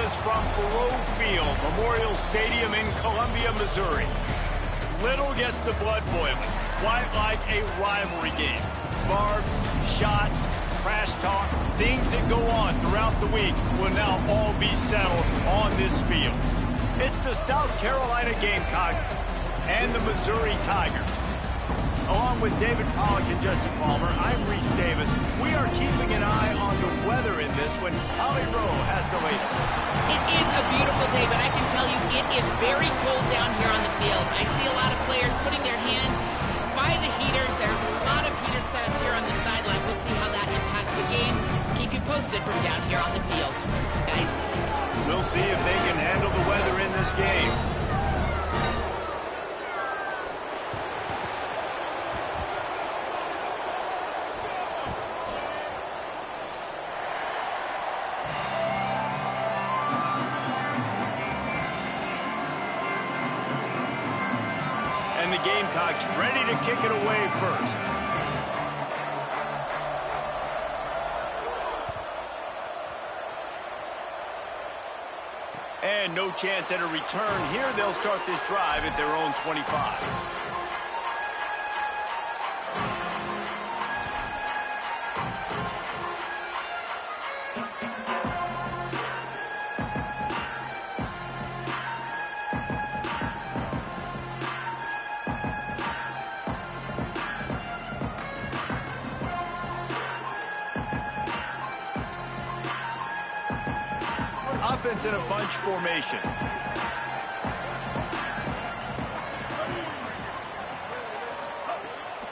us from Faroe Field, Memorial Stadium in Columbia, Missouri. Little gets the blood boiling, quite like a rivalry game. Barbs, shots, trash talk, things that go on throughout the week will now all be settled on this field. It's the South Carolina Gamecocks and the Missouri Tigers. Along with David Pollack and Jesse Palmer, I'm Reese Davis. We are keeping an eye on the weather in this when Holly Rowe has the latest. It is a beautiful day, but I can tell you it is very cold down here on the field. I see a lot of players putting their hands by the heaters. There's a lot of heaters set up here on the sideline. We'll see how that impacts the game. Keep you posted from down here on the field, guys. We'll see if they can handle the weather in this game. And the Gamecocks ready to kick it away first. And no chance at a return here. They'll start this drive at their own 25. Offense in a bunch formation.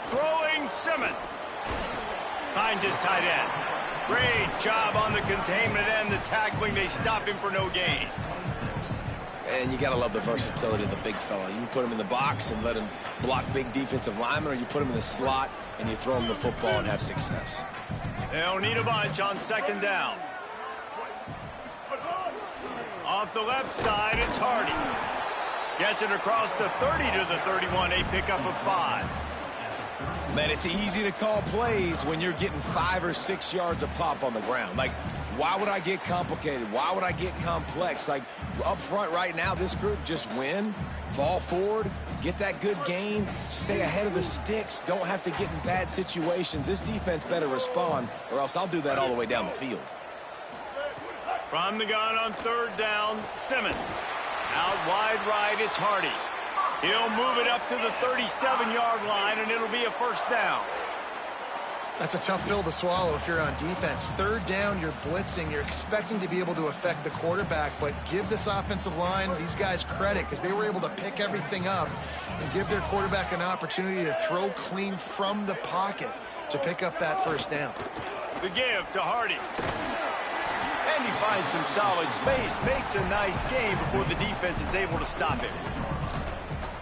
Throwing Simmons. Finds his tight end. Great job on the containment and the tackling. They stop him for no gain. And you got to love the versatility of the big fella. You can put him in the box and let him block big defensive linemen, or you put him in the slot and you throw him the football and have success. They don't need a bunch on second down. Off the left side, it's Hardy. Gets it across the 30 to the 31, a pickup of 5. Man, it's easy to call plays when you're getting 5 or 6 yards of pop on the ground. Like, why would I get complicated? Why would I get complex? Like, up front right now, this group just win, fall forward, get that good gain, stay ahead of the sticks, don't have to get in bad situations. This defense better respond, or else I'll do that all the way down the field. From the gun on third down, Simmons. Out wide right, it's Hardy. He'll move it up to the 37-yard line, and it'll be a first down. That's a tough pill to swallow if you're on defense. Third down, you're blitzing. You're expecting to be able to affect the quarterback, but give this offensive line, these guys, credit because they were able to pick everything up and give their quarterback an opportunity to throw clean from the pocket to pick up that first down. The give to Hardy. And he finds some solid space, makes a nice game before the defense is able to stop him.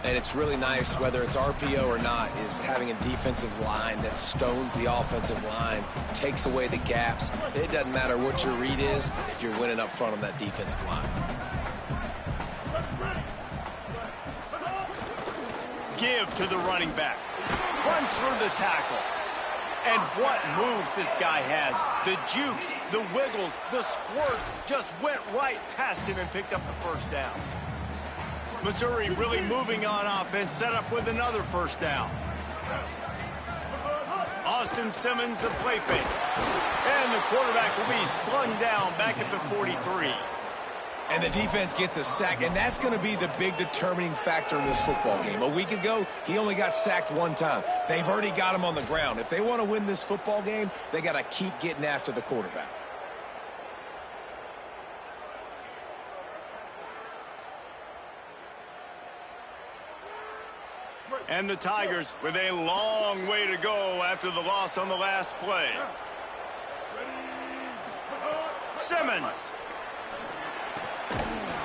And it's really nice, whether it's RPO or not, is having a defensive line that stones the offensive line, takes away the gaps. It doesn't matter what your read is if you're winning up front on that defensive line. Give to the running back. Runs through the tackle. And what moves this guy has. The jukes, the wiggles, the squirts just went right past him and picked up the first down. Missouri really moving on offense, set up with another first down. Austin Simmons, the play fake. And the quarterback will be slung down back at the 43. And the defense gets a sack, and that's going to be the big determining factor in this football game. A week ago, he only got sacked one time. They've already got him on the ground. If they want to win this football game, they got to keep getting after the quarterback. And the Tigers with a long way to go after the loss on the last play. Simmons.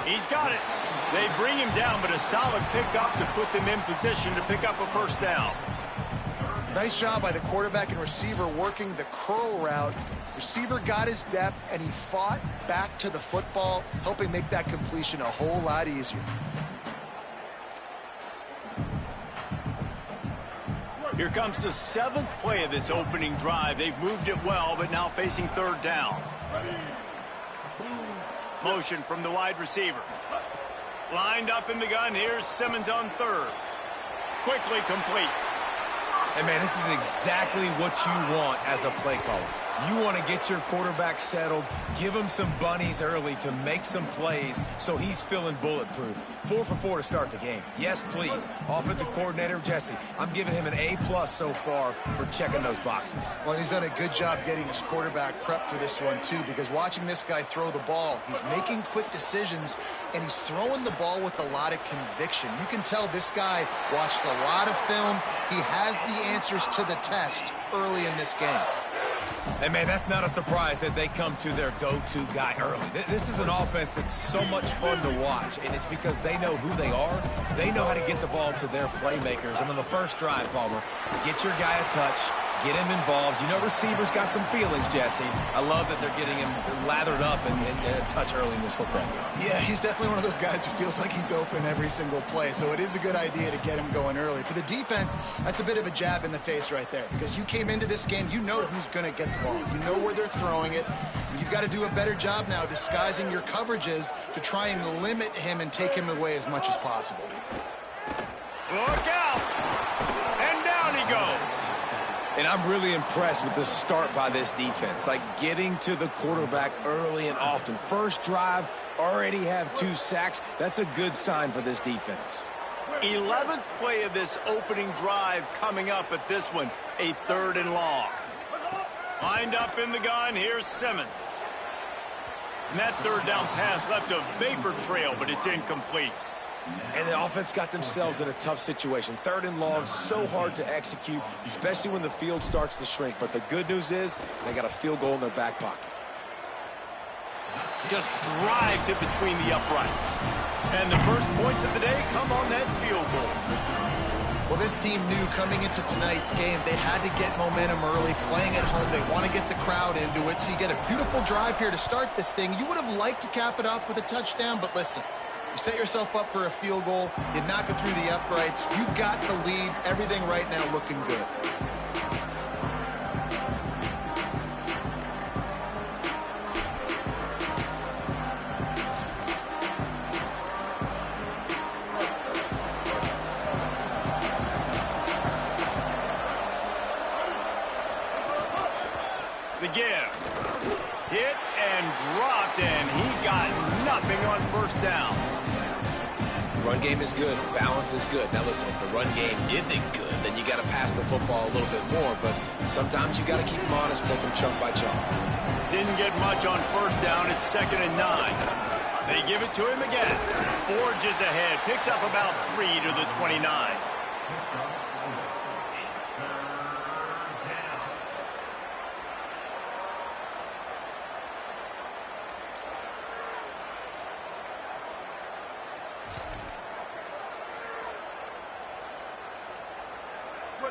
He's got it. They bring him down, but a solid pickup to put them in position to pick up a first down. Nice job by the quarterback and receiver working the curl route. Receiver got his depth, and he fought back to the football, helping make that completion a whole lot easier. Here comes the 7th play of this opening drive. They've moved it well, but now facing third down. Motion from the wide receiver. Lined up in the gun. Here's Simmons on third. Quickly complete. And, man, this is exactly what you want as a play caller. You want to get your quarterback settled, give him some bunnies early to make some plays so he's feeling bulletproof. 4 for 4 to start the game. Yes, please. Offensive coordinator Jesse, I'm giving him an A+ so far for checking those boxes. Well, he's done a good job getting his quarterback prepped for this one, too, because watching this guy throw the ball, he's making quick decisions, and he's throwing the ball with a lot of conviction. You can tell this guy watched a lot of film. He has the answers to the test early in this game. And, man, that's not a surprise that they come to their go-to guy early. This is an offense that's so much fun to watch, and it's because they know who they are. They know how to get the ball to their playmakers. And on the first drive, Palmer, get your guy a touch, get him involved. You know receivers got some feelings, Jesse. I love that they're getting him lathered up and a touch early in this football game. Yeah, he's definitely one of those guys who feels like he's open every single play, so it is a good idea to get him going early. For the defense, that's a bit of a jab in the face right there, because you came into this game, you know who's going to get the ball. You know where they're throwing it. You've got to do a better job now disguising your coverages to try and limit him and take him away as much as possible. Look out! And down he goes. And I'm really impressed with the start by this defense, like getting to the quarterback early and often. First drive, already have 2 sacks. That's a good sign for this defense. 11th play of this opening drive coming up at this one, a 3rd and long. Lined up in the gun, here's Simmons. And that 3rd down pass left a vapor trail, but it's incomplete. And the offense got themselves in a tough situation. 3rd and long, so hard to execute, especially when the field starts to shrink. But the good news is they got a field goal in their back pocket. Just drives it between the uprights. And the first points of the day come on that field goal. Well, this team knew coming into tonight's game they had to get momentum early, playing at home. They want to get the crowd into it, so you get a beautiful drive here to start this thing. You would have liked to cap it off with a touchdown, but listen, you set yourself up for a field goal, you knock it through the uprights, you got the lead, everything right now looking good. The give. Hit and dropped, and he got nothing on first down. Run game is good. Balance is good. Now, listen, if the run game isn't good, then you got to pass the football a little bit more. But sometimes you got to keep them honest, take them chunk by chunk. Didn't get much on first down. It's 2nd and 9. They give it to him again. Forges ahead. Picks up about 3 to the 29.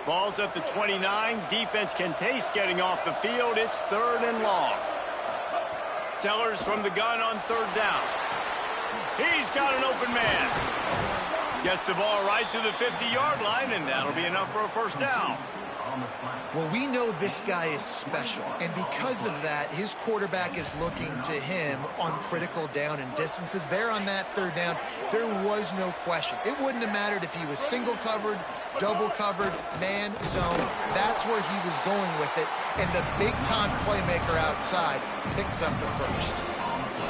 Ball's at the 29. Defense can taste getting off the field. It's 3rd and long. Sellers from the gun on 3rd down. He's got an open man. Gets the ball right to the 50-yard line, and that'll be enough for a first down. Well, we know this guy is special, and because of that, his quarterback is looking to him on critical down and distances. There on that 3rd down, there was no question. It wouldn't have mattered if he was single covered, double covered, man, zone. That's where he was going with it, and the big-time playmaker outside picks up the first.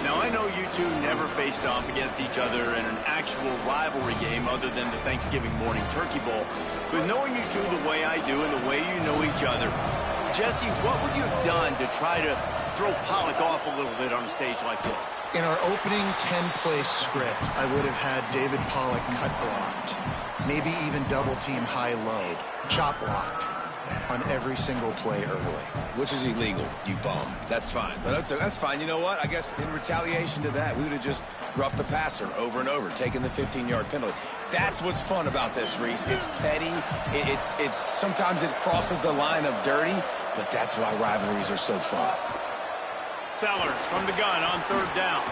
Now, I know you two never faced off against each other in an actual rivalry game other than the Thanksgiving morning turkey bowl. But knowing you two the way I do and the way you know each other, Jesse, what would you have done to try to throw Pollock off a little bit on a stage like this? In our opening 10-play script, I would have had David Pollock cut blocked, maybe even double-team high-low, chop blocked on every single play early. Which is illegal, you bum. That's fine. But that's fine. You know what? I guess in retaliation to that, we would have just roughed the passer over and over, taking the 15-yard penalty. That's what's fun about this, Reese. It's petty. It's sometimes it crosses the line of dirty, but that's why rivalries are so fun. Sellers from the gun on 3rd down.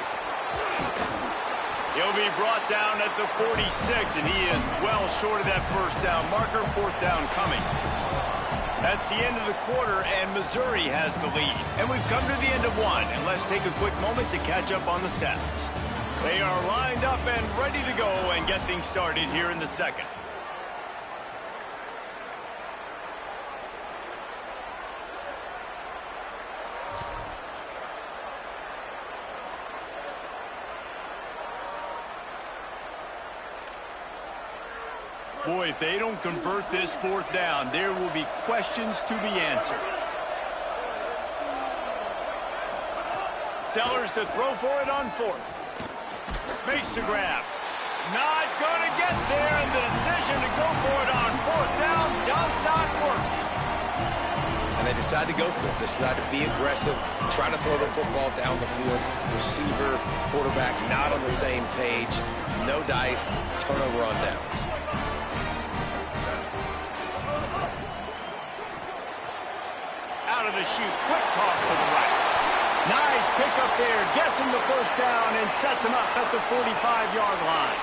He'll be brought down at the 46, and he is well short of that first down marker. 4th down coming. That's the end of the quarter, and Missouri has the lead. And we've come to the end of one, and let's take a quick moment to catch up on the stats. They are lined up and ready to go and get things started here in the second. Boy, if they don't convert this fourth down, there will be questions to be answered. Sellers to throw for it on fourth. Makes the grab. Not going to get there, and the decision to go for it on fourth down does not work. And they decide to go for it. They decide to be aggressive, try to throw the football down the field. Receiver, quarterback not on the same page. No dice, turnover on downs. Out of the chute, quick toss to the right. Nice pick up there, gets him the first down and sets him up at the 45-yard line.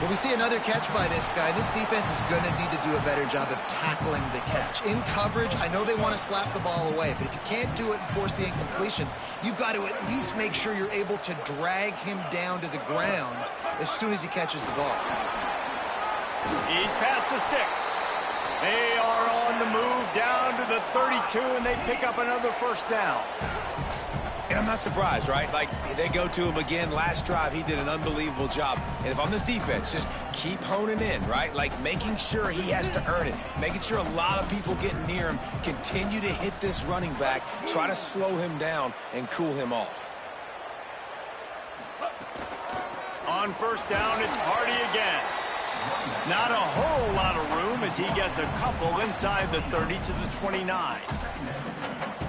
Well, we see another catch by this guy. This defense is going to need to do a better job of tackling the catch. In coverage, I know they want to slap the ball away, but if you can't do it and force the incompletion, you've got to at least make sure you're able to drag him down to the ground as soon as he catches the ball. He's past the sticks. They are on the move down to the 32, and they pick up another first down. And I'm not surprised, right? Like, they go to him again. Last drive, he did an unbelievable job. And if I'm this defense, just keep honing in, right? Like, making sure he has to earn it. Making sure a lot of people get near him. Continue to hit this running back. Try to slow him down and cool him off. On first down, it's Hardy again. Not a whole lot of room as he gets a couple inside the 30 to the 29.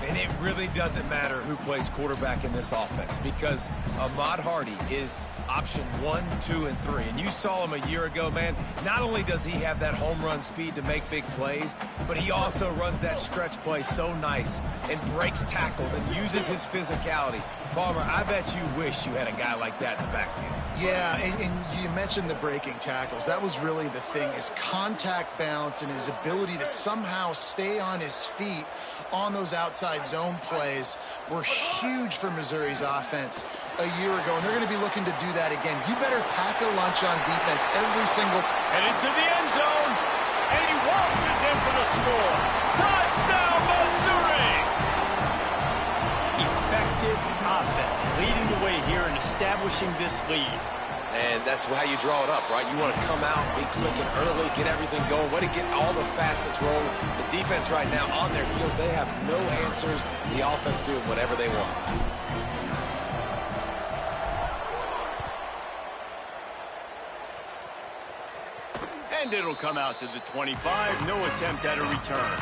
And it really doesn't matter who plays quarterback in this offense because Ahmad Hardy is option 1, 2, and 3. And you saw him a year ago, man. Not only does he have that home run speed to make big plays, but he also runs that stretch play so nice and breaks tackles and uses his physicality. Palmer, I bet you wish you had a guy like that in the backfield. Yeah, and you mentioned the breaking tackles. That was really the thing. His contact balance and his ability to somehow stay on his feet on those outside zone plays were huge for Missouri's offense a year ago, and they're going to be looking to do that again. You better pack a lunch on defense every single... And into the end zone, and he waltzes in for the score. Touchdown, Missouri! Effective offense, leading the way here and establishing this lead. And that's how you draw it up, right? You want to come out, be clicking early, get everything going, want to get all the facets rolling. The defense right now on their heels, they have no answers. The offense doing whatever they want. And it'll come out to the 25. No attempt at a return.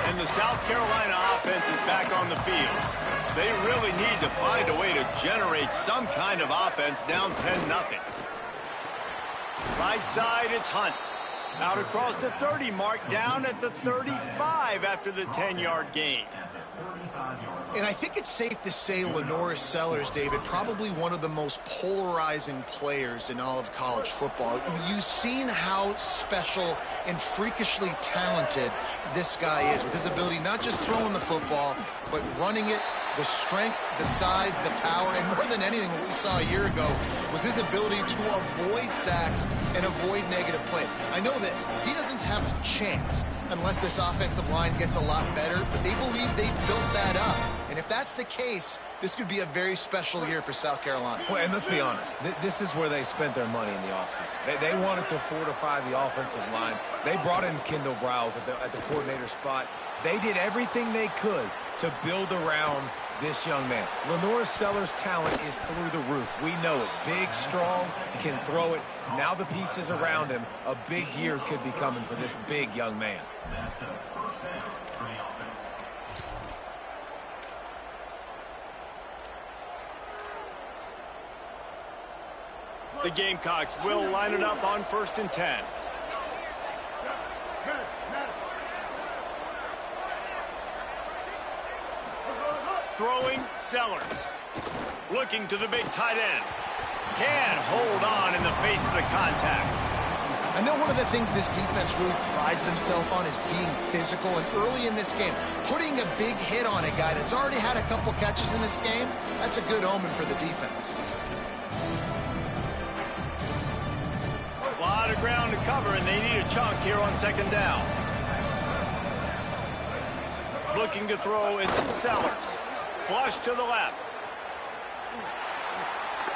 And the South Carolina offense is back on the field. They really need to find a way to generate some kind of offense down 10-0. Right side, it's Hunt. Out across the 30 mark, down at the 35 after the 10-yard gain. And I think it's safe to say Lenore Sellers, David, probably one of the most polarizing players in all of college football. You've seen how special and freakishly talented this guy is with his ability not just throwing the football, but running it, the strength, the size, the power, and more than anything, what we saw a year ago was his ability to avoid sacks and avoid negative plays. I know this. He doesn't have a chance unless this offensive line gets a lot better, but they believe they've built that up. And if that's the case, this could be a very special year for South Carolina. Well, and let's be honest, this is where they spent their money in the offseason. They wanted to fortify the offensive line. They brought in Kendall Browse at the coordinator spot. They did everything they could to build around this young man. Lenore Sellers' talent is through the roof. We know it. Big, strong, can throw it. Now the pieces around him, a big year could be coming for this big young man. The Gamecocks will line it up on 1st and 10. Throwing, Sellers. Looking to the big tight end. Can't hold on in the face of the contact. I know one of the things this defense really prides themselves on is being physical, and early in this game, putting a big hit on a guy that's already had a couple catches in this game, that's a good omen for the defense. A lot of ground to cover, and they need a chunk here on second down. Looking to throw, it's Sellers. Flush to the left.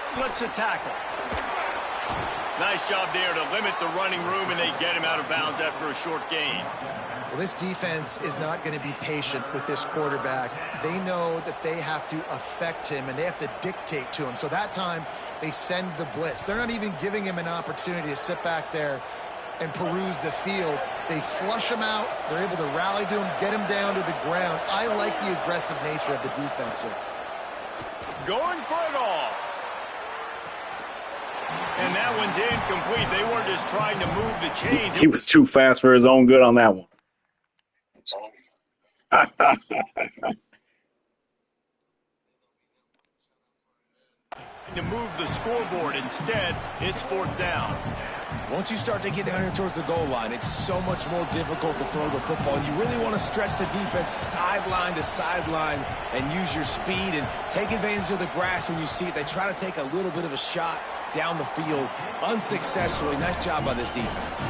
Slips a tackle. Nice job there to limit the running room, and they get him out of bounds after a short gain. Well, this defense is not going to be patient with this quarterback. They know that they have to affect him, and they have to dictate to him. So that time, they send the blitz. They're not even giving him an opportunity to sit back there and peruse the field. They flush him out. They're able to rally to him, get him down to the ground. I like the aggressive nature of the defense here. Going for it all. And that one's incomplete. They weren't just trying to move the chains. He was too fast for his own good on that one. To move the scoreboard. Instead, it's fourth down. Once you start to get down here towards the goal line, it's so much more difficult to throw the football. You really want to stretch the defense sideline to sideline and use your speed and take advantage of the grass when you see it. They try to take a little bit of a shot down the field unsuccessfully. Nice job by this defense.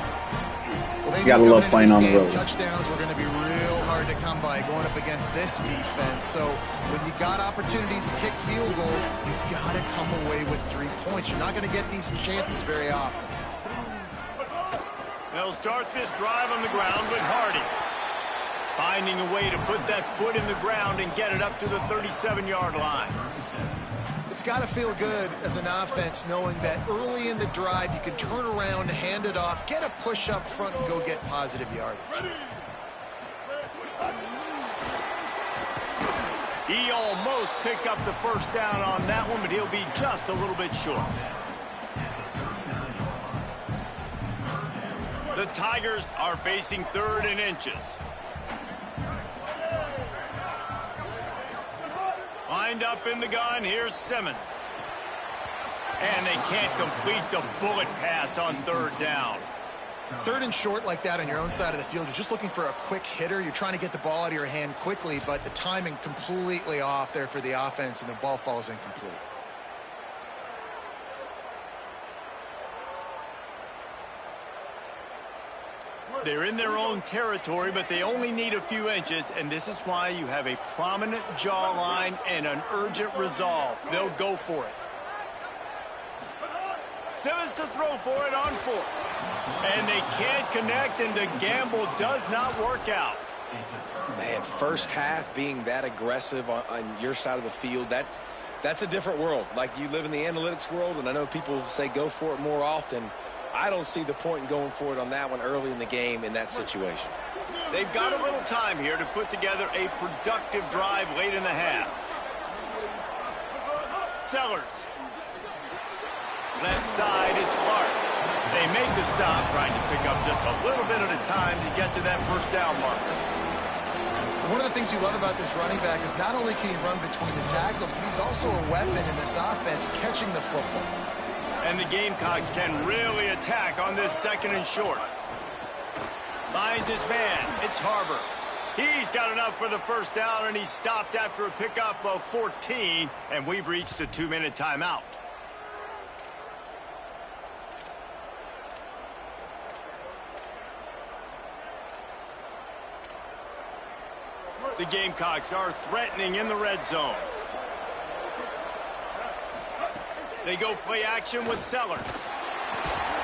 Well, you gotta love playing on the road. Touchdowns were going to be real hard to come by going up against this defense. So when you got opportunities to kick field goals, you've got to come away with 3 points. You're not going to get these chances very often. They'll start this drive on the ground with Hardy. Finding a way to put that foot in the ground and get it up to the 37-yard line. It's got to feel good as an offense knowing that early in the drive you can turn around, hand it off, get a push up front, and go get positive yardage. He almost picked up the first down on that one, but he'll be just a little bit short. The Tigers are facing 3rd and inches. Lined up in the gun, here's Simmons. And they can't complete the bullet pass on 3rd down. 3rd and short like that on your own side of the field, you're just looking for a quick hitter. You're trying to get the ball out of your hand quickly, but the timing completely off there for the offense, and the ball falls incomplete. They're in their own territory, but they only need a few inches, and this is why you have a prominent jawline and an urgent resolve. They'll go for it. Simmons to throw for it on 4th. And they can't connect, and the gamble does not work out. Man, first half being that aggressive on your side of the field, that's a different world. Like, you live in the analytics world, and I know people say go for it more often. I don't see the point in going for it on that one early in the game in that situation. They've got a little time here to put together a productive drive late in the half. Sellers. Left side is Clark. They make the stop, trying to pick up just a little bit at a time to get to that first down marker. One of the things you love about this running back is not only can he run between the tackles, but he's also a weapon in this offense, catching the football. And the Gamecocks can really attack on this 2nd and short. Finds his man. It's Harbor. He's got enough for the first down, and he's stopped after a pickup of 14, and we've reached a 2-minute timeout. The Gamecocks are threatening in the red zone. They go play action with Sellers.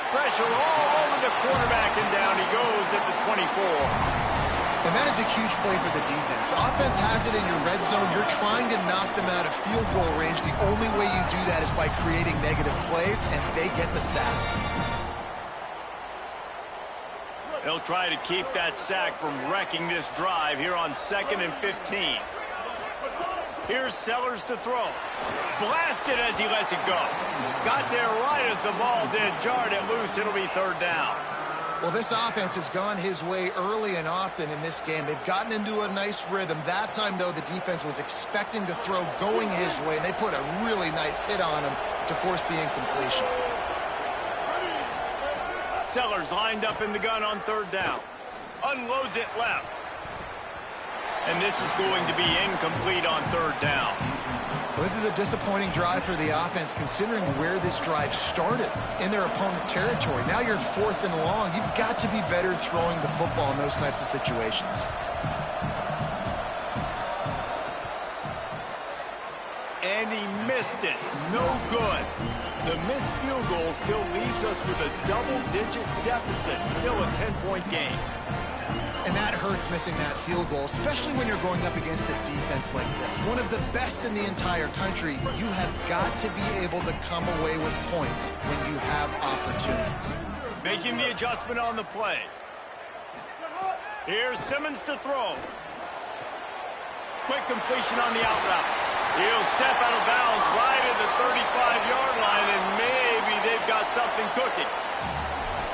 Pressure all over the quarterback, and down he goes at the 24. And that is a huge play for the defense. Offense has it in your red zone. You're trying to knock them out of field goal range. The only way you do that is by creating negative plays, and they get the sack. They'll try to keep that sack from wrecking this drive here on 2nd and 15. Here's Sellers to throw. Blasted as he lets it go. Got there right as the ball did. Jarred it loose. It'll be 3rd down. Well, this offense has gone his way early and often in this game. They've gotten into a nice rhythm. That time, though, the defense was expecting to throw going his way, and they put a really nice hit on him to force the incompletion. Sellers lined up in the gun on third down. Unloads it left. And this is going to be incomplete on third down. Well, this is a disappointing drive for the offense, considering where this drive started in their opponent territory. Now you're 4th and long. You've got to be better throwing the football in those types of situations. And he missed it. No good. The missed field goal still leaves us with a double-digit deficit. Still a 10-point game. And that hurts, missing that field goal, especially when you're going up against a defense like this. One of the best in the entire country. You have got to be able to come away with points when you have opportunities. Making the adjustment on the play. Here's Simmons to throw. Quick completion on the out route. He'll step out of bounds right at the 35-yard line, and maybe they've got something cooking.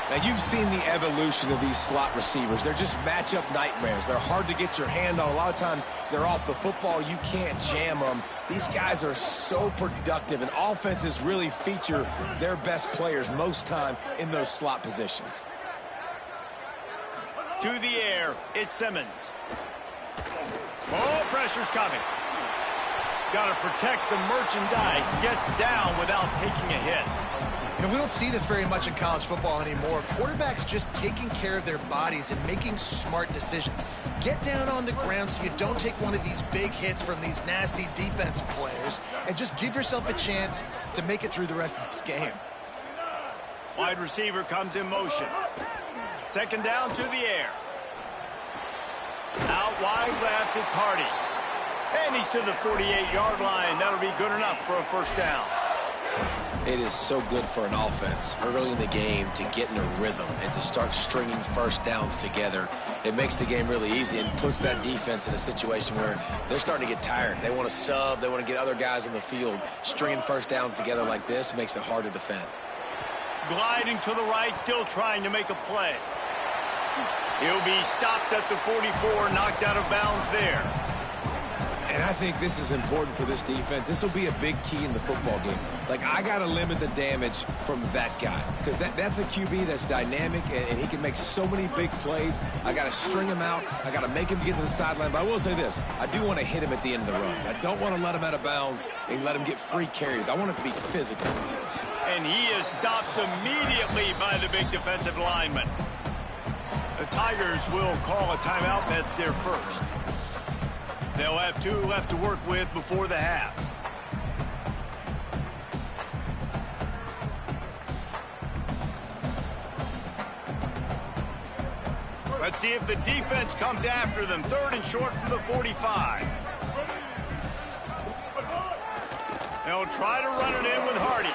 Now, you've seen the evolution of these slot receivers. They're just matchup nightmares. They're hard to get your hand on. A lot of times, they're off the football. You can't jam them. These guys are so productive, and offenses really feature their best players most time in those slot positions. To the air, it's Simmons. Oh, pressure's coming. Got to protect the merchandise. Gets down without taking a hit. You know, we don't see this very much in college football anymore. Quarterbacks just taking care of their bodies and making smart decisions. Get down on the ground so you don't take one of these big hits from these nasty defense players, and just give yourself a chance to make it through the rest of this game. Wide receiver comes in motion. Second down to the air. Out wide left, it's Hardy. And he's to the 48-yard line. That'll be good enough for a first down. It is so good for an offense early in the game to get in a rhythm and to start stringing first downs together. It makes the game really easy and puts that defense in a situation where they're starting to get tired. They want to sub. They want to get other guys in the field. Stringing first downs together like this makes it hard to defend. Gliding to the right, still trying to make a play. He'll be stopped at the 44, knocked out of bounds there. And I think this is important for this defense. This will be a big key in the football game. Like, I got to limit the damage from that guy, because that's a QB that's dynamic, and he can make so many big plays. I got to string him out. I got to make him get to the sideline. But I will say this. I do want to hit him at the end of the runs. I don't want to let him out of bounds and let him get free carries. I want it to be physical. And he is stopped immediately by the big defensive lineman. The Tigers will call a timeout. That's their first. They'll have 2 left to work with before the half. Let's see if the defense comes after them. 3rd and short from the 45. They'll try to run it in with Hardy.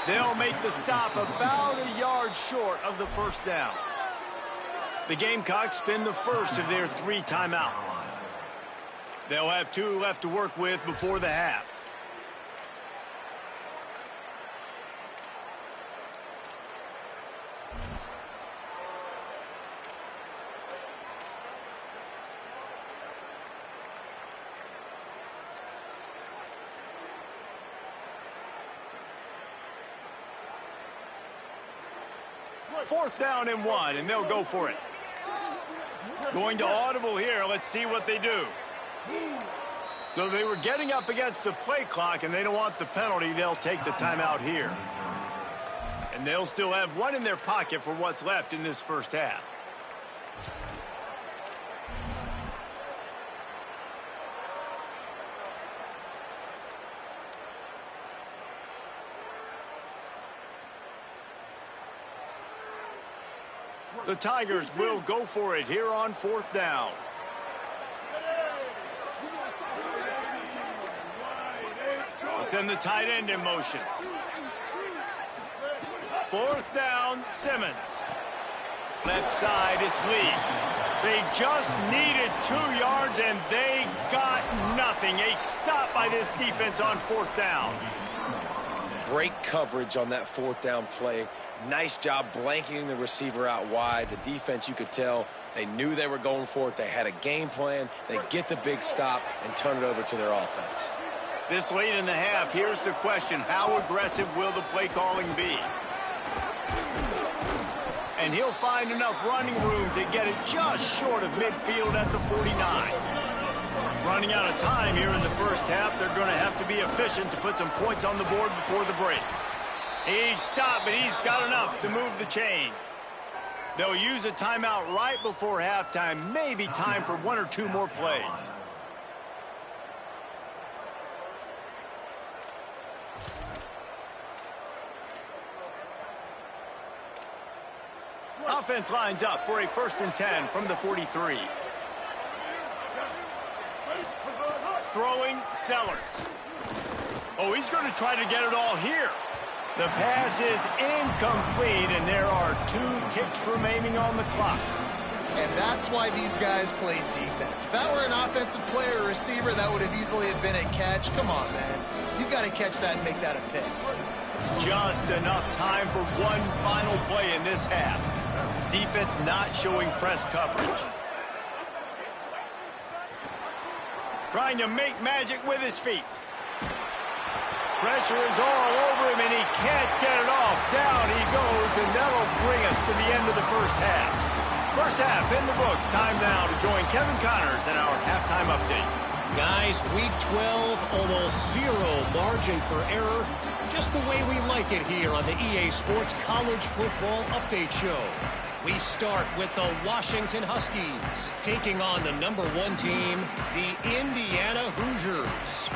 They'll make the stop about a yard short of the first down. The Gamecocks spend the first of their 3 timeouts. They'll have 2 left to work with before the half. Fourth down and 1, and they'll go for it. Going to audible here. Let's see what they do. So they were getting up against the play clock, and they don't want the penalty. They'll take the timeout here. And they'll still have 1 in their pocket for what's left in this first half. The Tigers will go for it here on 4th down. They'll send the tight end in motion. 4th down, Simmons. Left side is Lee. They just needed 2 yards, and they got nothing. A stop by this defense on 4th down. Great coverage on that fourth down play. Nice job blanketing the receiver out wide. The defense, you could tell, they knew they were going for it. They had a game plan. They get the big stop and turn it over to their offense. This late in the half, here's the question. How aggressive will the play calling be? And he'll find enough running room to get it just short of midfield at the 49. Running out of time here in the first half. They're going to have to be efficient to put some points on the board before the break. He's stopped, but he's got enough to move the chain. They'll use a timeout right before halftime. Maybe time for one or two more plays. Offense lines up for a 1st and 10 from the 43. Throwing, Sellers. Oh, he's going to try to get it all here. The pass is incomplete, and there are 2 ticks remaining on the clock. And that's why these guys played defense. If that were an offensive player or receiver, that would have easily been a catch. Come on, man. You got to catch that and make that a pick. Just enough time for one final play in this half. Defense not showing press coverage. Trying to make magic with his feet. Pressure is all over him, and he can't get it off. Down he goes, and that'll bring us to the end of the first half. First half in the books. Time now to join Kevin Connors in our halftime update. Guys, week 12, almost zero margin for error. Just the way we like it here on the EA Sports College Football Update Show. We start with the Washington Huskies taking on the #1 team, the Indiana Hoosiers.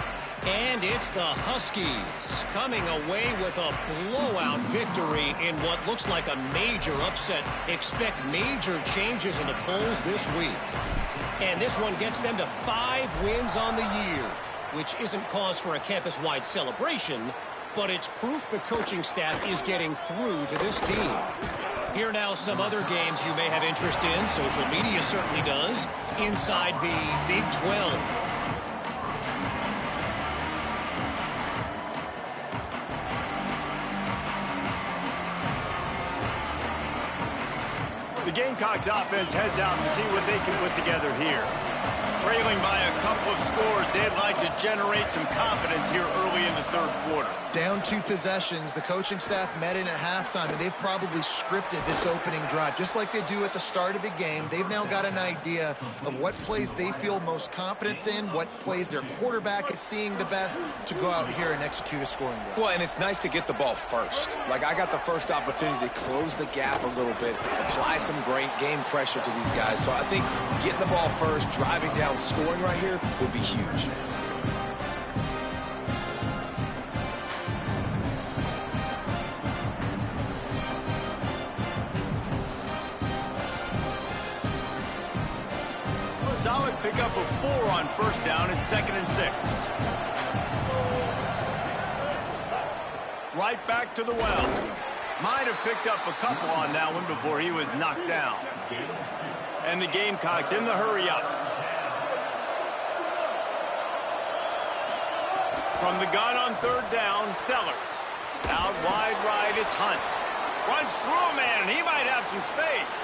And it's the Huskies coming away with a blowout victory in what looks like a major upset. Expect major changes in the polls this week. And this one gets them to 5 wins on the year, which isn't cause for a campus-wide celebration, but it's proof the coaching staff is getting through to this team. Here now some other games you may have interest in. Social media certainly does. Inside the Big 12. The Gamecocks offense heads out to see what they can put together here. Trailing by a couple of scores, they'd like to generate some confidence here early in the third quarter. Down 2 possessions, the coaching staff met in at halftime, and they've probably scripted this opening drive. Just like they do at the start of the game, they've now got an idea of what plays they feel most confident in, what plays their quarterback is seeing the best to go out here and execute a scoring goal. Well, and it's nice to get the ball first. Like, I got the first opportunity to close the gap a little bit, apply some great game pressure to these guys. So I think getting the ball first, driving down, scoring right here would be huge. Solid pickup of 4 on first down and 2nd and 6. Right back to the well. Might have picked up a couple on that one before he was knocked down. And the Gamecocks in the hurry up. From the gun on 3rd down, Sellers. Out wide right, it's Hunt. Runs through a man, and he might have some space.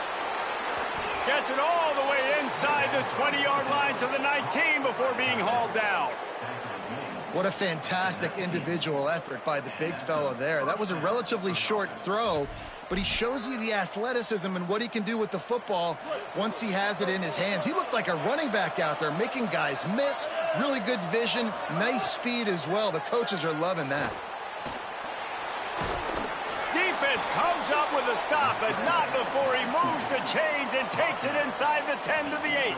Gets it all the way inside the 20-yard line to the 19 before being hauled down. What a fantastic individual effort by the big fellow there. That was a relatively short throw, but he shows you the athleticism and what he can do with the football once he has it in his hands. He looked like a running back out there, making guys miss. Really good vision, nice speed as well. The coaches are loving that. Defense comes up with a stop, but not before he moves the chains and takes it inside the 10 to the 8.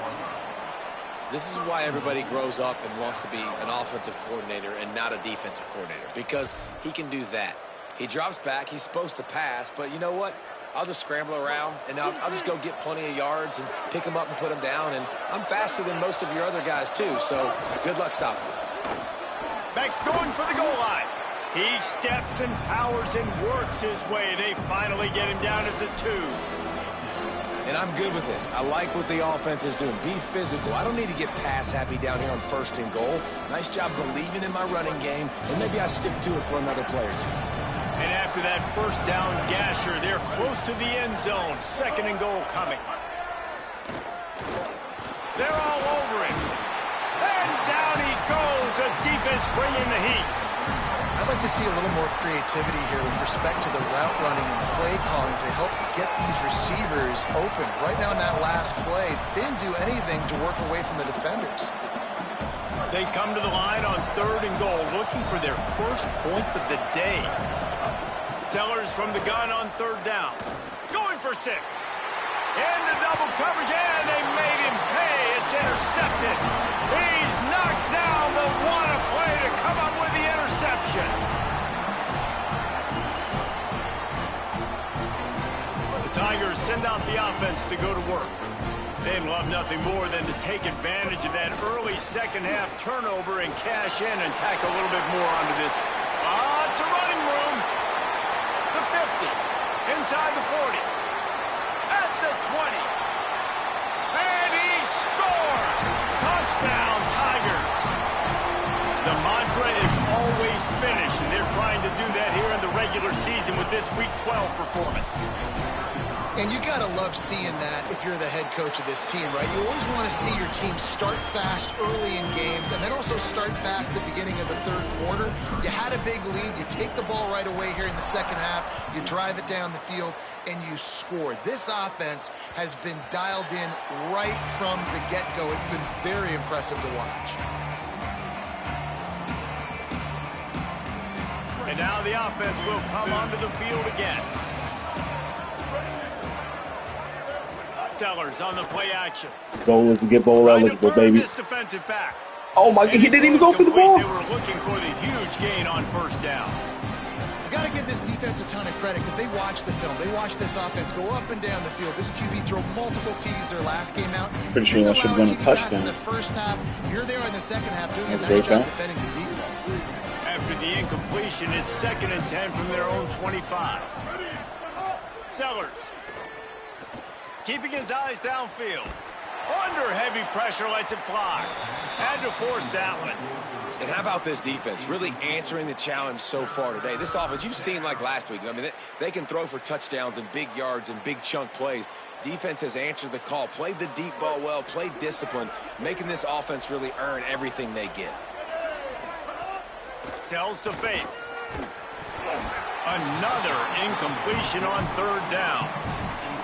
This is why everybody grows up and wants to be an offensive coordinator and not a defensive coordinator, because he can do that. He drops back, he's supposed to pass, but you know what? I'll just scramble around, and I'll just go get plenty of yards and pick them up and put them down, and I'm faster than most of your other guys too, so good luck stopping me. Beck's going for the goal line. He steps and powers and works his way. They finally get him down at the 2. And I'm good with it. I like what the offense is doing. Be physical. I don't need to get pass happy down here on 1st and goal. Nice job believing in my running game, and maybe I stick to it for another player or two. And after that 1st down gasher, they're close to the end zone. 2nd and goal coming. They're all over it. And down he goes. The defense bringing the heat. I'd like to see a little more creativity here with respect to the route running and play calling to help get these receivers open. Right now in that last play, they didn't do anything to work away from the defenders. They come to the line on 3rd and goal, looking for their first points of the day. Sellers from the gun on 3rd down. Going for 6. Into double coverage, and they made him pay. It's intercepted. He's knocked down, but what a play to come up with the interception. The Tigers send out the offense to go to work. They'd love nothing more than to take advantage of that early 2nd half turnover and cash in and tack a little bit more onto this. It's a running room. The 50, inside the 40, at the 20, and he scores! Touchdown, Tigers! The mantra is always finish, and they're trying to do that here in the regular season with this Week 12 performance. And you got to love seeing that if you're the head coach of this team, right? You always want to see your team start fast early in games and then also start fast at the beginning of the 3rd quarter. You had a big lead. You take the ball right away here in the 2nd half. You drive it down the field, and you score. This offense has been dialed in right from the get-go. It's been very impressive to watch. And now the offense will come onto the field again. Sellers on the play action. Goal is to get bowl eligible, baby. This defensive back. Oh my God, he didn't even go for the ball. They were looking for the huge gain on 1st down. You got to give this defense a ton of credit because they watch the film. They watch this offense go up and down the field. This QB throw multiple T's their last game out. Pretty sure that should have been a touchdown. In the 1st half, you're there in the 2nd half doing a nice job defending the deep ball. After the incompletion, it's 2nd and 10 from their own 25. Sellers. Keeping his eyes downfield. Under heavy pressure, lets it fly. Had to force that one. And how about this defense? Really answering the challenge so far today. This offense, you've seen like last week. I mean, they can throw for touchdowns and big yards and big chunk plays. Defense has answered the call, played the deep ball well, played discipline, making this offense really earn everything they get. Sells to fake. Another incompletion on 3rd down.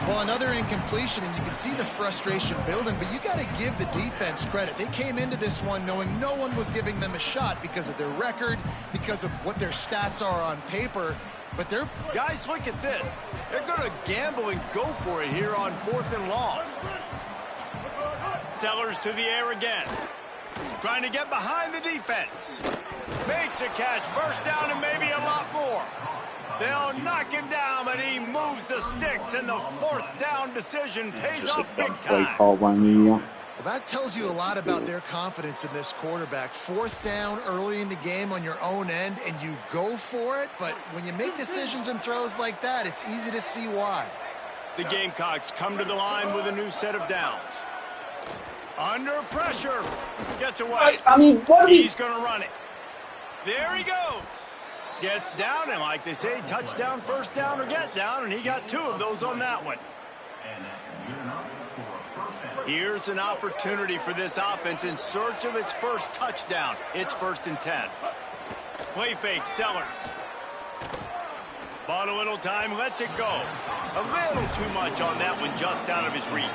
Well, another incompletion, and you can see the frustration building, but you got to give the defense credit. They came into this one knowing no one was giving them a shot because of their record, because of what their stats are on paper, but they're... Guys, look at this. They're going to gamble and go for it here on 4th and long. Sellers to the air again. Trying to get behind the defense. Makes a catch. 1st down and maybe a lot more. They'll knock him down, but he moves the sticks, and the 4th down decision pays off big time. Well, that tells you a lot about their confidence in this quarterback. 4th down early in the game on your own end, and you go for it, but when you make decisions and throws like that, it's easy to see why. The Gamecocks come to the line with a new set of downs. Under pressure. Gets away. I mean, what He's going to run it. There he goes. Gets down, and like they say, touchdown, 1st down, or get down, and he got 2 of those on that one. Here's an opportunity for this offense in search of its first touchdown. It's 1st and 10. Play fake, Sellers. Bought a little time, lets it go. A little too much on that one, just out of his reach.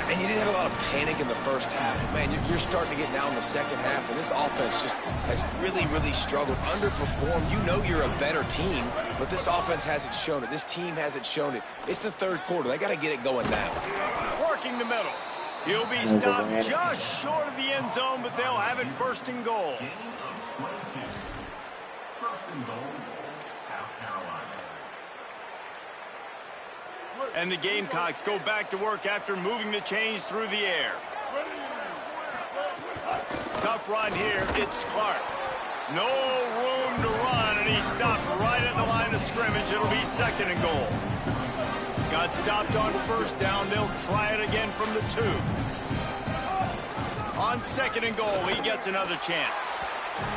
And you didn't have a lot of panic in the 1st half. Man, you're starting to get down in the 2nd half, and this offense just has really, really struggled, underperformed. You know you're a better team, but this offense hasn't shown it. This team hasn't shown it. It's the 3rd quarter. They got to get it going now. Working the middle. He'll be stopped just short of the end zone, but they'll have it 1st and goal. And the Gamecocks go back to work after moving the chains through the air. Tough run here. It's Clark. No room to run, and he stopped right at the line of scrimmage. It'll be 2nd and goal. Got stopped on first down. They'll try it again from the 2. On 2nd and goal, he gets another chance.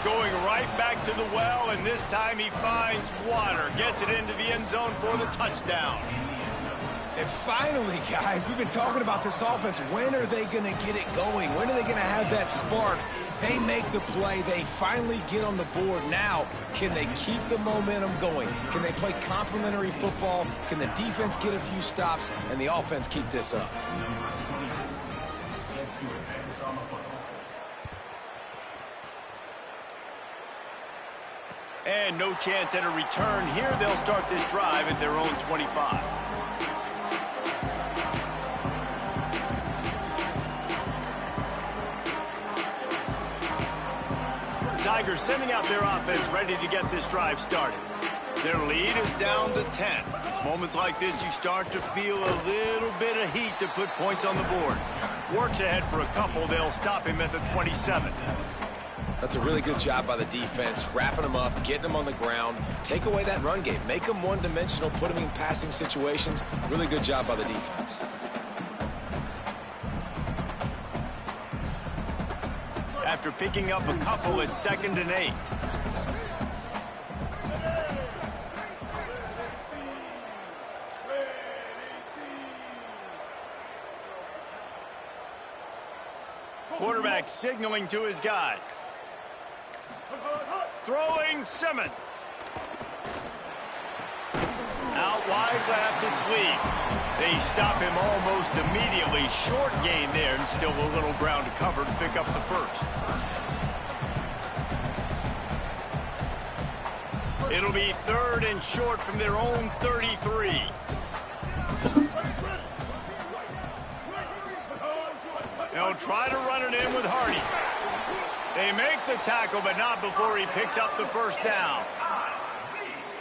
Going right back to the well, and this time he finds water. Gets it into the end zone for the touchdown. And finally, guys, we've been talking about this offense. When are they going to get it going? When are they going to have that spark? They make the play. They finally get on the board. Now, can they keep the momentum going? Can they play complementary football? Can the defense get a few stops and the offense keep this up? And no chance at a return here. They'll start this drive at their own 25. Tigers sending out their offense ready to get this drive started. Their lead is down to 10. It's moments like this you start to feel a little bit of heat to put points on the board. Works ahead for a couple. They'll stop him at the 27. That's a really good job by the defense, wrapping them up, getting them on the ground, take away that run game, make them one-dimensional, put them in passing situations. Really good job by the defense. After picking up a couple, it's 2nd and 8. Quarterback signaling to his guys. Throwing Simmons. Out wide left, it's Lee. They stop him almost immediately. Short gain there, and still a little ground to cover to pick up the first. It'll be 3rd and short from their own 33. They'll try to run it in with Hardy. They make the tackle, but not before he picks up the first down.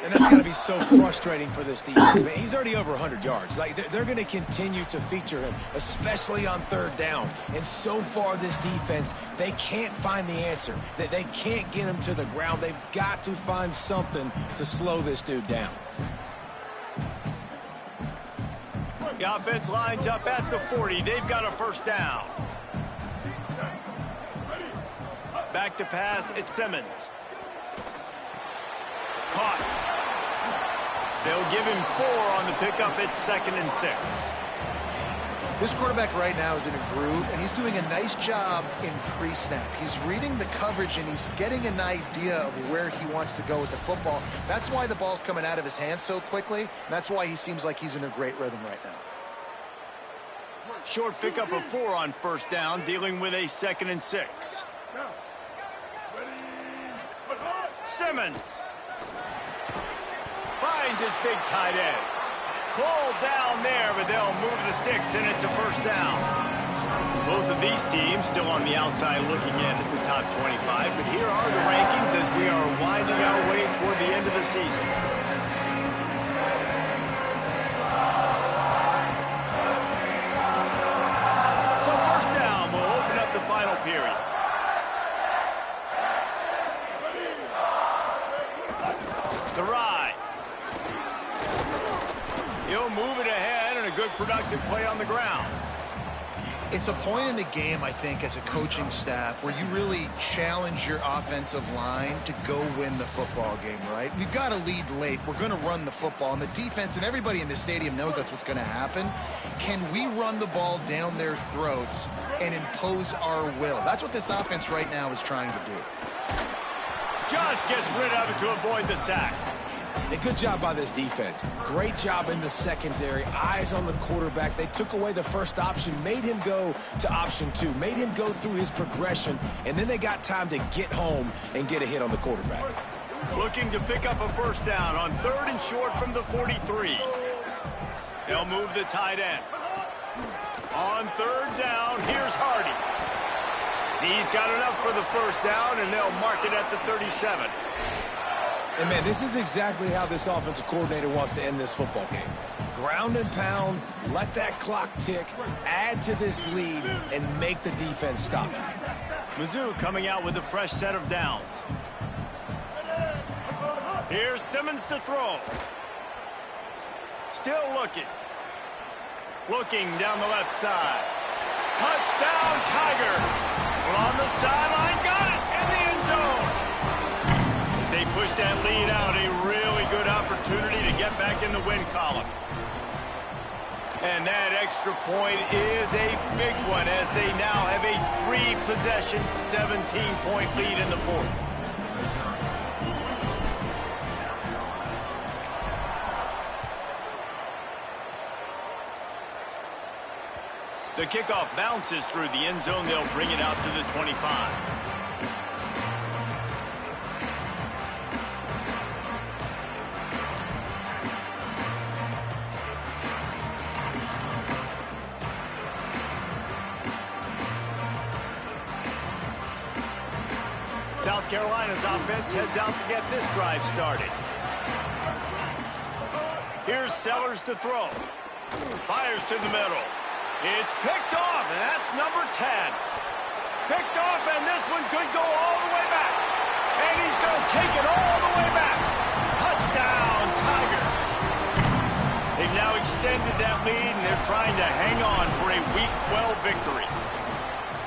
And that's got to be so frustrating for this defense, man. He's already over 100 yards. Like, they're going to continue to feature him, especially on 3rd down. And so far, this defense, they can't find the answer. They can't get him to the ground. They've got to find something to slow this dude down. The offense lines up at the 40. They've got a first down. Back to pass, it's Simmons. Caught. They'll give him 4 on the pickup. It's 2nd and 6. This quarterback right now is in a groove, and he's doing a nice job in pre-snap. He's reading the coverage, and he's getting an idea of where he wants to go with the football. That's why the ball's coming out of his hands so quickly, and that's why he seems like he's in a great rhythm right now. Short pickup of 4 on first down, dealing with a 2nd and 6. Simmons finds his big tight end. Pulled down there, but they'll move the sticks, and it's a first down. Both of these teams still on the outside looking in at the top 25, but here are the rankings as we are winding our way toward the end of the season. So first down will open up the final period. The ride. He'll move it ahead, and a good productive play on the ground. It's a point in the game, I think, as a coaching staff where you really challenge your offensive line to go win the football game, right? We've got to lead late. We're going to run the football, and the defense and everybody in the stadium knows that's what's going to happen. Can we run the ball down their throats and impose our will? That's what this offense right now is trying to do. Just gets rid of it to avoid the sack. A good job by this defense. Great job in the secondary. Eyes on the quarterback. They took away the first option, made him go to option 2, made him go through his progression, and then they got time to get home and get a hit on the quarterback. Looking to pick up a first down on 3rd and short from the 43. They'll move the tight end. On 3rd down, here's Hardy. He's got enough for the first down, and they'll mark it at the 37. And, man, this is exactly how this offensive coordinator wants to end this football game. Ground and pound, let that clock tick, add to this lead, and make the defense stop it. Mizzou coming out with a fresh set of downs. Here's Simmons to throw. Still looking. Looking down the left side. Touchdown, Tiger. On the sideline, got it in the end zone. As they push that lead out, a really good opportunity to get back in the win column. And that extra point is a big one as they now have a 3-possession, 17-point lead in the fourth. The kickoff bounces through the end zone. They'll bring it out to the 25. South Carolina's offense heads out to get this drive started. Here's Sellers to throw. Fires to the middle. It's picked off, and that's number 10. Picked off, and this one could go all the way back. And he's going to take it all the way back. Touchdown, Tigers. They've now extended that lead, and they're trying to hang on for a Week 12 victory.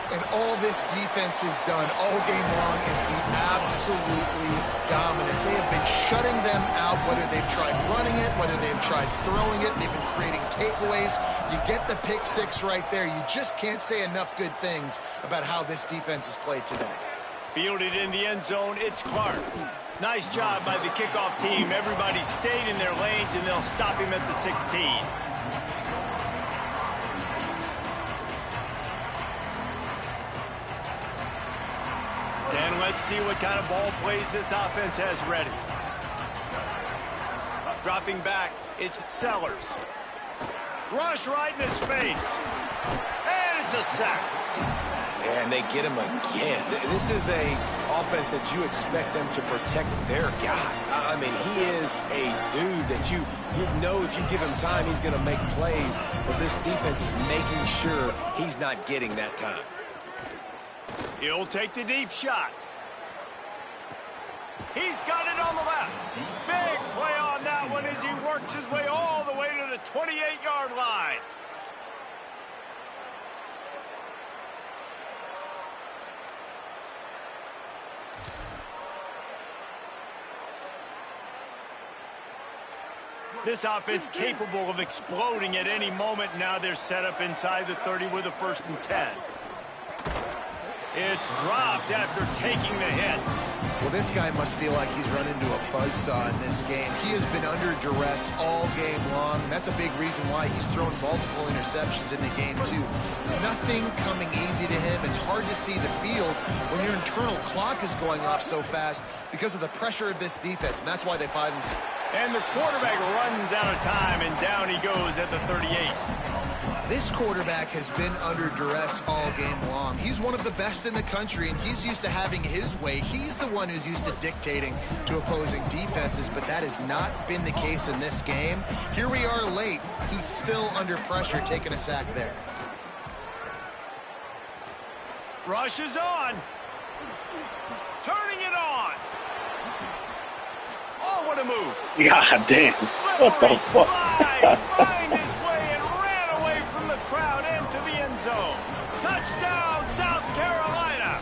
And all this defense has done all game long is be absolutely dominant. They have been shutting them out, whether they've tried running it, whether they've tried throwing it. They've been creating takeaways. You get the pick six right there. You just can't say enough good things about how this defense has played today. Fielded in the end zone, it's Clark. Nice job by the kickoff team. Everybody stayed in their lanes, and they'll stop him at the 16. And let's see what kind of ball plays this offense has ready. Dropping back, it's Sellers. Rush right in his face. And it's a sack. And they get him again. This is a offense that you expect them to protect their guy. I mean, he is a dude that you know if you give him time, he's going to make plays. But this defense is making sure he's not getting that time. He'll take the deep shot. He's got it on the left. Big play on that one as he works his way all the way to the 28-yard line. This offense capable of exploding at any moment. Now they're set up inside the 30 with a 1st and 10. It's dropped after taking the hit. Well, this guy must feel like he's run into a buzzsaw in this game. He has been under duress all game long. That's a big reason why he's thrown multiple interceptions in the game, too. Nothing coming easy to him. It's hard to see the field when your internal clock is going off so fast because of the pressure of this defense, and that's why they find themselves. And the quarterback runs out of time, and down he goes at the 38. This quarterback has been under duress all game long. He's one of the best in the country, and he's used to having his way. He's the one who's used to dictating to opposing defenses, but that has not been the case in this game. Here we are late. He's still under pressure, taking a sack there. Rush is on. Turning it on. Oh, what a move. God damn. What the fuck? Find his way and ran away from the crowd into the end zone. Touchdown, South Carolina.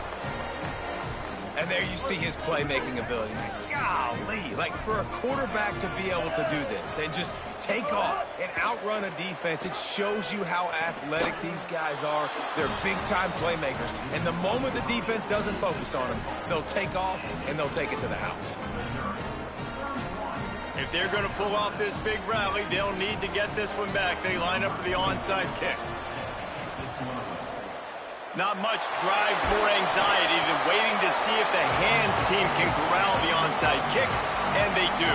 And there you see his playmaking ability. Golly, like for a quarterback to be able to do this and just take off and outrun a defense, it shows you how athletic these guys are. They're big-time playmakers. And the moment the defense doesn't focus on them, they'll take off and they'll take it to the house. If they're going to pull off this big rally, they'll need to get this one back. They line up for the onside kick. Not much drives more anxiety than waiting to see if the hands team can corral the onside kick, and they do.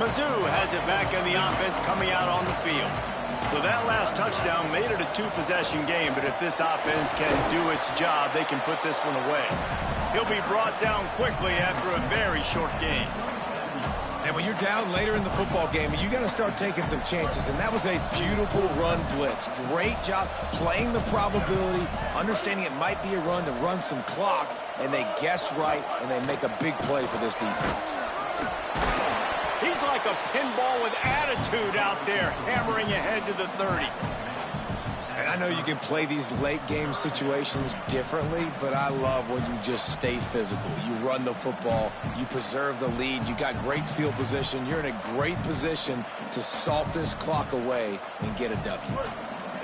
Mizzou has it back in the offense coming out on the field. So that last touchdown made it a 2-possession game, but if this offense can do its job, they can put this one away. He'll be brought down quickly after a very short game. And when you're down later in the football game, you got to start taking some chances, and that was a beautiful run blitz. Great job playing the probability, understanding it might be a run to run some clock, and they guess right, and they make a big play for this defense. He's like a pinball with attitude out there, hammering ahead to the 30. And I know you can play these late game situations differently, but I love when you just stay physical. You run the football, you preserve the lead, you got great field position, you're in a great position to salt this clock away and get a W.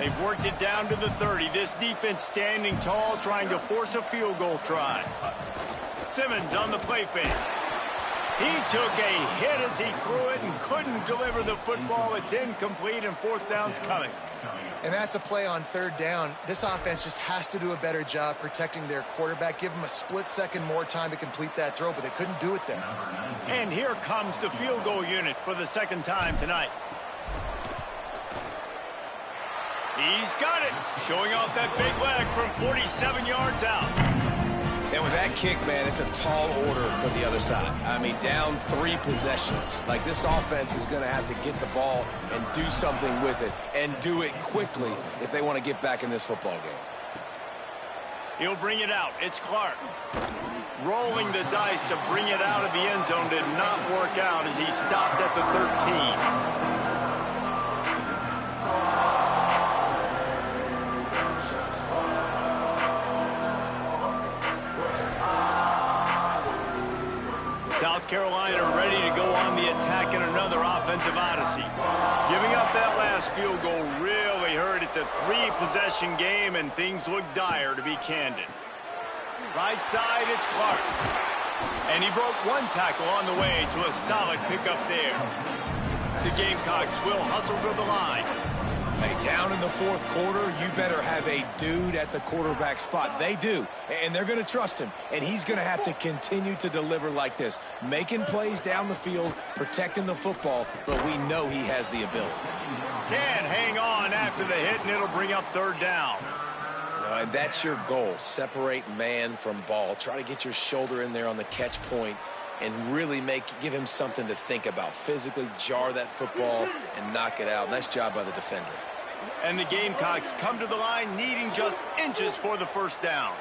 They've worked it down to the 30. This defense standing tall, trying to force a field goal try. Simmons on the play fake. He took a hit as he threw it and couldn't deliver the football. It's incomplete, and fourth down's coming. And that's a play on third down. This offense just has to do a better job protecting their quarterback. Give them a split second more time to complete that throw, but they couldn't do it there. And here comes the field goal unit for the second time tonight. He's got it, showing off that big leg from 47 yards out. And with that kick, man, it's a tall order for the other side. I mean, down 3 possessions. Like, this offense is going to have to get the ball and do something with it, and do it quickly if they want to get back in this football game. He'll bring it out. It's Clark. Rolling the dice to bring it out of the end zone did not work out as he stopped at the 13. South Carolina ready to go on the attack in another offensive odyssey. Giving up that last field goal really hurt. It's a 3-possession game, and things look dire, to be candid. Right side, it's Clark. And he broke 1 tackle on the way to a solid pickup there. The Gamecocks will hustle to the line. Hey, down in the fourth quarter, you better have a dude at the quarterback spot. They do, and they're going to trust him, and he's going to have to continue to deliver like this, making plays down the field, protecting the football, but we know he has the ability. Can't hang on after the hit, and it'll bring up third down. No, and that's your goal, separate man from ball. Try to get your shoulder in there on the catch point and really give him something to think about. Physically jar that football and knock it out. Nice job by the defender. And the Gamecocks come to the line needing just inches for the first down.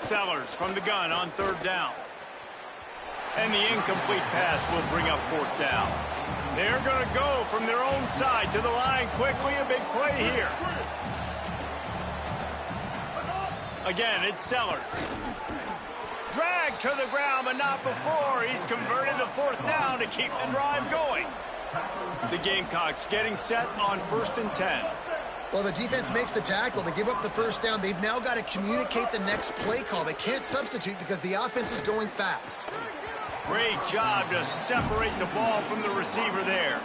Sellers from the gun on third down. And the incomplete pass will bring up fourth down. They're going to go from their own side to the line quickly. A big play here. Again, it's Sellers. Dragged to the ground, but not before. He's converted the fourth down to keep the drive going. The Gamecocks getting set on 1st and 10. Well, the defense makes the tackle. They give up the first down. They've now got to communicate the next play call. They can't substitute because the offense is going fast. Great job to separate the ball from the receiver there.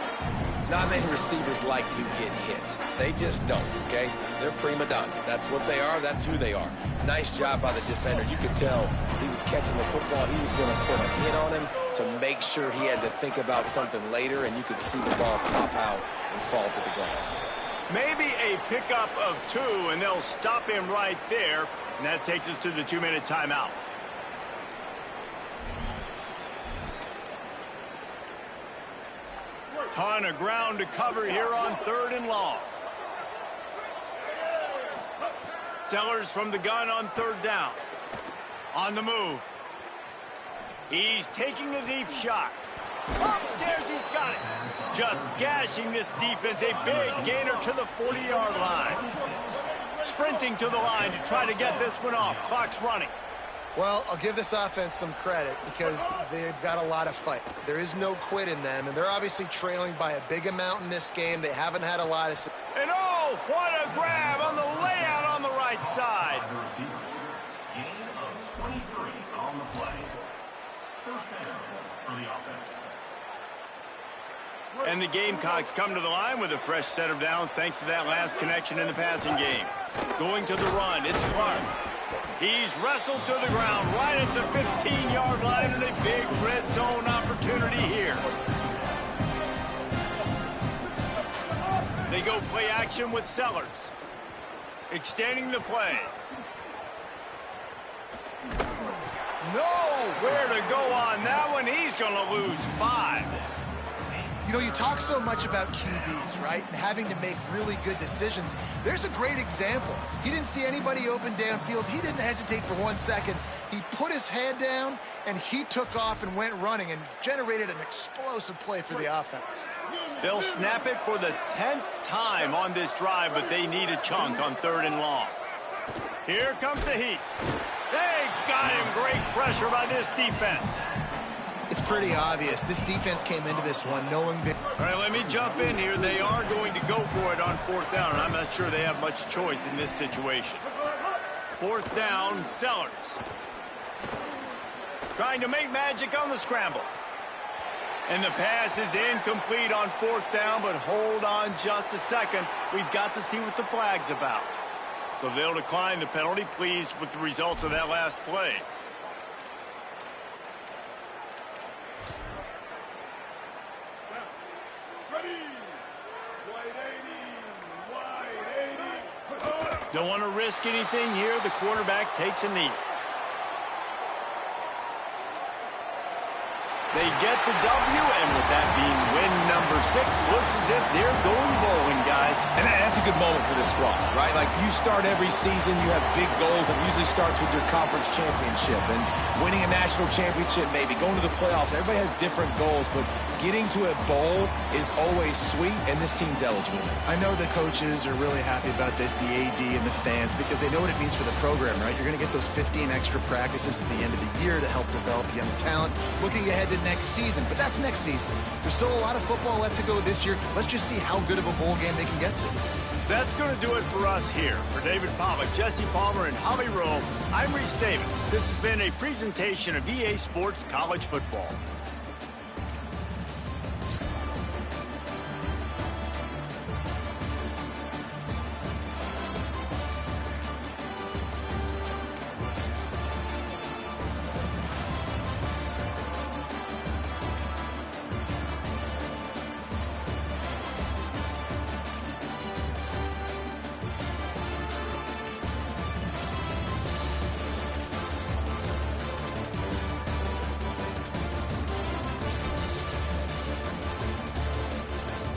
Not many receivers like to get hit. They just don't, okay? They're prima donnas. That's what they are. That's who they are. Nice job by the defender. You could tell he was catching the football. He was going to put a hit on him to make sure he had to think about something later, and you could see the ball pop out and fall to the ground. Maybe a pickup of 2, and they'll stop him right there. And that takes us to the 2-minute timeout. Ton of ground to cover here on 3rd and long. Sellers from the gun on 3rd down. On the move. He's taking the deep shot. Upstairs, he's got it. Just gashing this defense. A big gainer to the 40-yard line. Sprinting to the line to try to get this one off. Clock's running. Well, I'll give this offense some credit because they've got a lot of fight. There is no quit in them, and they're obviously trailing by a big amount in this game. They haven't had a lot of... And oh, what a grab on the layout on the right side. Gain of 23 on the play. First down for the offense. And the Gamecocks come to the line with a fresh set of downs thanks to that last connection in the passing game. Going to the run, it's Clark. He's wrestled to the ground right at the 15-yard line, and a big red zone opportunity here. They go play action with Sellers. Extending the play. Nowhere to go on that one. He's going to lose 5. You You know, you talk so much about QBs, right? And having to make really good decisions. There's a great example. He didn't see anybody open downfield. He didn't hesitate for 1 second. He put his head down, and he took off and went running and generated an explosive play for the offense. They'll snap it for the 10th time on this drive, but they need a chunk on 3rd and long. Here comes the heat. They got him. Great pressure by this defense. It's pretty obvious. This defense came into this one knowing that... All right, let me jump in here. They are going to go for it on 4th down, and I'm not sure they have much choice in this situation. 4th down, Sellers. Trying to make magic on the scramble. And the pass is incomplete on 4th down, but hold on just a second. We've got to see what the flag's about. So they'll decline the penalty, pleased with the results of that last play. Don't want to risk anything here. The quarterback takes a knee. They get the W, and with that being win number 6, looks as if they're going bowling, guys. And that's a good moment for the squad, right? Like, you start every season, you have big goals. It usually starts with your conference championship and winning a national championship, maybe going to the playoffs. Everybody has different goals, but getting to a bowl is always sweet, and this team's eligible. I know the coaches are really happy about this, the AD and the fans, because they know what it means for the program, right? You're going to get those 15 extra practices at the end of the year to help develop young talent. Looking ahead to next season, but that's next season. There's still a lot of football left to go this year. Let's just see how good of a bowl game they can get to. That's going to do it for us here. For David Pollack, Jesse Palmer, and Holly Rowe, I'm Reese Davis. This has been a presentation of EA Sports College Football.